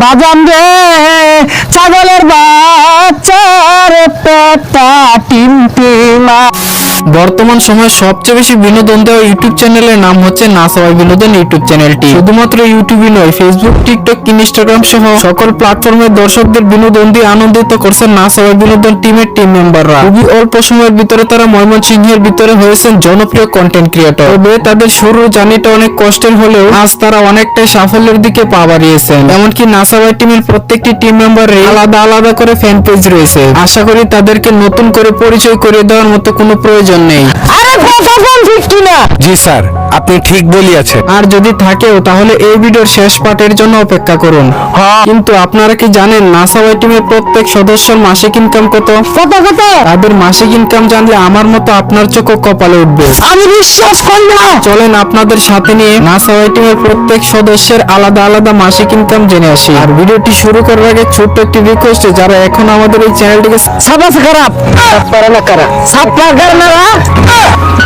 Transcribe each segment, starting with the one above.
বাজান রে ছাগলের বাচ্চার পেটা টিমটিমা। বর্তমান সময়ে সবচেয়ে বেশি বিনোদন দেওয়া ইউটিউব চ্যানেলের নাম হচ্ছে না সবাই বিনোদন ইউটিউব চ্যানেলটি। শুধুমাত্র ইউটিউবই নয়, ফেসবুক, টিকটক, ইনস্টাগ্রাম সহ সকল প্ল্যাটফর্মের দর্শকদের বিনোদন দিয়ে আনন্দিত করছে না সবাই বিনোদন টিমের টিম মেম্বাররা। খুবই অল্প সময়ের ভিতরে তারা ময়মনসিংহের ভিতরে হয়েছেন জনপ্রিয় কন্টেন্ট ক্রিয়েটর। তবে তাদের শুরুর জার্নিটা অনেক কষ্টের হলেও আজ তারা অনেকটাই সাফল্যের দিকে পা বাড়িয়েছেন। এমনকি না সবাই টিমের প্রত্যেকটি টিম মেম্বারের আলাদা আলাদা করে ফ্যান পেজ রয়েছে। আশা করি তাদেরকে নতুন করে পরিচয় করিয়ে দেওয়ার মতো কোনো প্রয়োজন নেই। আরে কথা কোন ঠিক কিনা? জি স্যার, আপনি ঠিক বলিয়াছেন। আর যদি থাকেও তাহলে এই ভিডিওর শেষ পার্টের জন্য অপেক্ষা করুন। কিন্তু আপনারা কি জানেন নাসাওয়াই টিমের প্রত্যেক সদস্যের মাসিক ইনকাম কত? কত কত? তাদের মাসিক ইনকাম জানলে আমার মতো আপনার চোখ কপালে উঠবে। আমি বিশ্বাস করি না। চলেন আপনাদের সাথে নিয়ে নাসাওয়াই টিমের প্রত্যেক সদস্যের আলাদা আলাদা মাসিক ইনকাম জেনে আসি। আর ভিডিওটি শুরু করার আগে ছোট্ট একটি রিকোয়েস্ট, যারা এখন আমাদের এই চ্যানেলটিকে সাবাস খারাপ পারে না কারা সাপলা গারনারা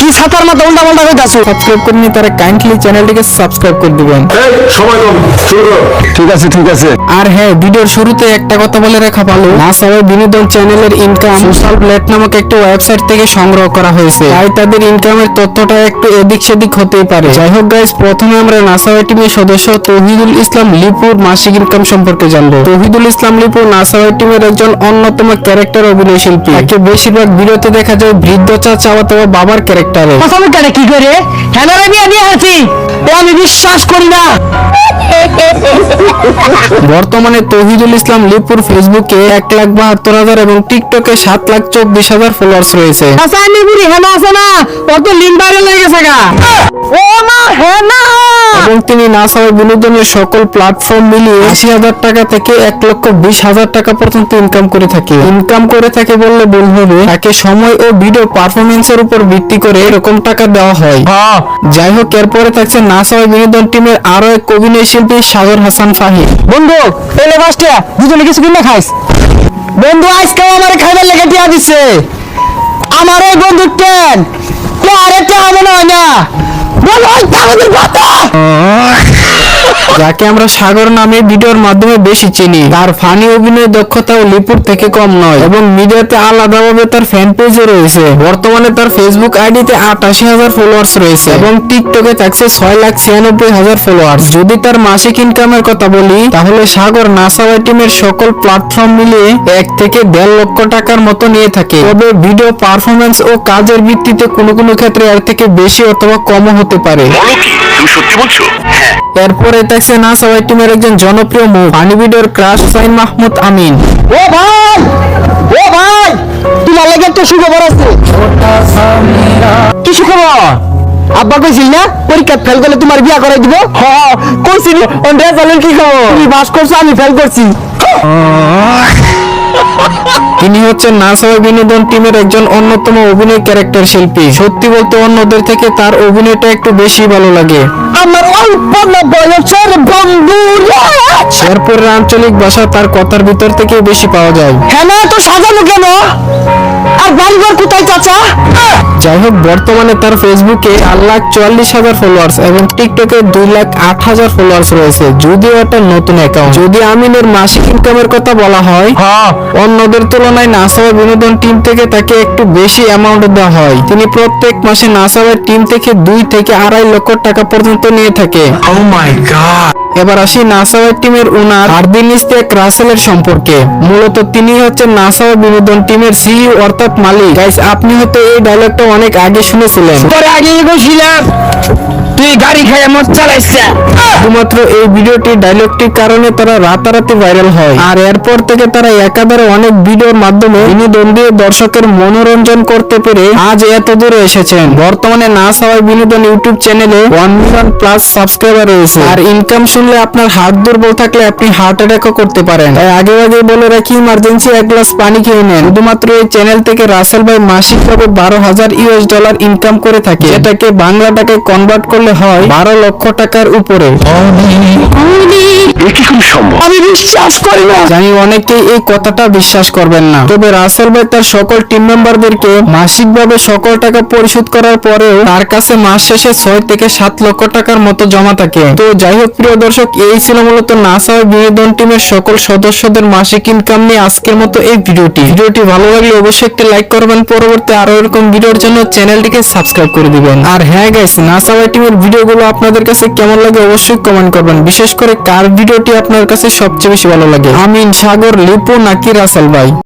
কি সাতার মতো উল্টা পাল্টা কইতাছো। সাবস্ক্রাইব করেনি তারা কাইন্ডলি চ্যানেলটিকে সাবস্ক্রাইব করে দিবেন। ঠিক আছে ঠিক আছে। আর হ্যাঁ, ভিডিওর শুরুতে একটা কথা বলে রাখা ভালো, না সবাই বিনোদন চ্যানেলের ইনকাম সোশ্যাল প্ল্যাট নামক একটা ওয়েবসাইট থেকে সংগ্রহ করা হয়েছে, তাই তাদের ইনকামের তথ্যটা একটু এদিক সেদিক হতেই পারে। যাই হোক গাইস, প্রথমে আমরা নাসাওয়াই টিমের সদস্য তৌহিদুল ইসলাম লিপুর মাসিক ইনকাম সম্পর্কে জানবো। তৌহিদুল ইসলাম লিপু নাসাওয়াই টিমের একজন অন্যতম ক্যারেক্টার অভিনয় শিল্পী। তাকে বেশিরভাগ ভিডিওতে দেখা যায় বৃদ্ধ চাচা অথবা বাবার ক্যারেক্টারে। কথা বলতে কি করে হ্যানারে বিয়ে দিয়ে আছি, আমি বিশ্বাস করি না। বর্তমানে তৌহিদুল ইসলাম লিপুর ফেসবুকে 1,72,000 এবং টিকটকে 7,24,000 ফলোয়ার্স রয়েছে। আচ্ছা আমি বুড়ি হেনা আছে না, কত লিম ভাইরাল হয়ে গেছে গা। ও মা হেনা। এবং তিনি না সবাই বিনোদনের সকল প্ল্যাটফর্ম মিলিয়ে 80,000 টাকা থেকে 1,20,000 টাকা পর্যন্ত ইনকাম করে থাকে বললে ভুল হবে। তাকে সময় ও ভিডিও পারফরমেন্সের উপর ভিত্তি করে এরকম টাকা দেওয়া হয়। যাই হোক, এরপরে থাকছে না সবাই বিনোদন টিমের আরো এক অভিনয় শিল্পী সাগর হাসান ফাহিম। বন্ধু এলে বাসটা দুজনে কিছু কিনে খাইস। বন্ধু আজকে আমার খাইবার লেগে টিয়া দিচ্ছে। আমার এই বন্ধু টেন আরেকটা মনে হয় না, বলো আমাদের কথা। যাকে আমরা সাগর নামে ভিডিওর মাধ্যমে বেশি চিনি, তার ফানি অভিনয় দক্ষতাও লিপুর থেকে কম নয় এবং মিডিয়াতে আলাদাভাবে তার ফ্যান পেজও রয়েছে। বর্তমানে তার ফেসবুক আইডিতে 88,000 ফলোয়ার্স রয়েছে এবং টিকটকে থাকছে 6,96,000 ফলোয়ার্স। যদি তার মাসিক ইনকামের কথা বলি, তাহলে সাগর নাসাওয়াই টিমের সকল প্ল্যাটফর্ম মিলিয়ে 1 থেকে 1.5 লক্ষ টাকার মতো নিয়ে থাকে। তবে ভিডিও পারফরমেন্স ও কাজের ভিত্তিতে কোনো কোনো ক্ষেত্রে এর থেকে বেশি অথবা কমও হতে পারে। তুমি সত্যি বলছো? হ্যাঁ। এরপরে থাকছে না সবাই টিমের একজন জনপ্রিয় মুখ ফানি ভিডিওর ক্রাশ হুসাইন মাহমুদ আমিন। ও ভাই তোমার লাগে একটা সুখবর আছে। কি সুখবর? আব্বা কইছিল না পরীক্ষা ফেল করলে তোমার বিয়া করাই দিব। হ্যাঁ কইছিল। ওন্ডা চলেন কি খবর? তুমি পাস করছো, আমি ফেল করছি। তিনি হচ্ছেন না সবাই বিনোদন টিমের একজন অন্যতম অভিনয় ক্যারেক্টার শিল্পী। সত্যি বলতে অন্যদের থেকে তার অভিনয়টা একটু বেশি ভালো লাগে। আমার অল্প বয়সের বন্ধু। এরপরে আঞ্চলিক ভাষা তার কথার ভিতর থেকে বেশি পাওয়া যায়। হ্যাঁ না তো সাজানো কেন? আর বাড়িঘর কোথায় চাচা? যাই হোক, বর্তমানে তার ফেসবুকে 4,44,000 ফলোয়ার্স এবং টিকটকে 2,08,000 ফলোয়ার্স রয়েছে, যদিও এটা নতুন অ্যাকাউন্ট। যদি আমিনের মাসিক ইনকামের কথা বলা হয়, অন্যদের তুলনায় নাসাওয়াই বিনোদন টিম থেকে তাকে একটু বেশি অ্যামাউন্ট দেওয়া হয়। তিনি প্রত্যেক মাসে নাসাওয়াই টিম থেকে 2 থেকে 2.5 লক্ষ টাকা পর্যন্ত নিয়ে থাকে। ও মাই গড। এবার আসি নাসাওয়াই টিমের ওনার আরদিন ইস্তেক রাসেলের সম্পর্কে। মূলত তিনি হচ্ছেন নাসাওয়াই বিনোদন টিমের সিইও অর্থাৎ মালিক। গাইস, আপনি হয়তো এই ডায়লগটা অনেক আগে শুনেছিলেন। তোর আগে কইছিলাম তুই গাড়ি খেয়ে মদ চালাইছিস। শুধুমাত্র এই ভিডিওটি ডায়লগটির কারণে তারা রাতারাতি ভাইরাল হয়। আর এরপর থেকে তারা একাধারে অনেক ভিডিওর মাধ্যমে বিনোদন দিয়ে দর্শকের মনোরঞ্জন করতে পেরে আজ এত দূরে এসেছেন। বর্তমানে না সবাই বিনোদন ইউটিউব চ্যানেলে 1 মিলিয়ন প্লাস সাবস্ক্রাইবার রয়েছে। আর ইনকাম শুনলে আপনার হার্ট দুর্বল থাকলে আপনি হার্ট অ্যাটাকও করতে পারেন। তাই আগে বলে রাখি, ইমার্জেন্সি 1 গ্লাস পানি খেয়ে নেন। শুধুমাত্র এই চ্যানেল থেকে রাসেল ভাই মাসিকভাবে $12,000 ইনকাম করে থাকে, এটাকে বাংলা টাকায় কনভার্ট করলে তাহলে হয় 12 লক্ষ টাকার উপরে। এ কি করে সম্ভব? আমি বিশ্বাস করি না। জানি অনেকেই এই কথাটা বিশ্বাস করবেন না, তবে রাসেল ভাই তার সকল টিম মেম্বারদেরকে মাসিকভাবে সকল টাকা পরিশোধ করার পরেও তার কাছে মাস শেষে 6 থেকে 7 লক্ষ টাকার মতো জমা থাকে। তো যাই হোক প্রিয় দর্শক, এই ছিল মূলত নাসা বিনোদন টিমের সকল সদস্যদের মাসিক ইনকাম নিয়ে আজকের মতো এই ভিডিওটি ভালো লাগলে অবশ্যই একটা লাইক করবেন, পরবর্তী আরো এরকম ভিডিওর জন্য চ্যানেলটিকে সাবস্ক্রাইব করে দিবেন। আর হ্যাঁ গাইস, নাসা টিমের ভিডিওগুলো আপনাদের কাছে কেমন লাগে অবশ্যই কমেন্ট করবেন, বিশেষ করে কার ভিডিওটি আপনার কাছে সবচেয়ে বেশি ভালো লাগে, আমিন, সাগর, লিপু নাকি রাসেল ভাই।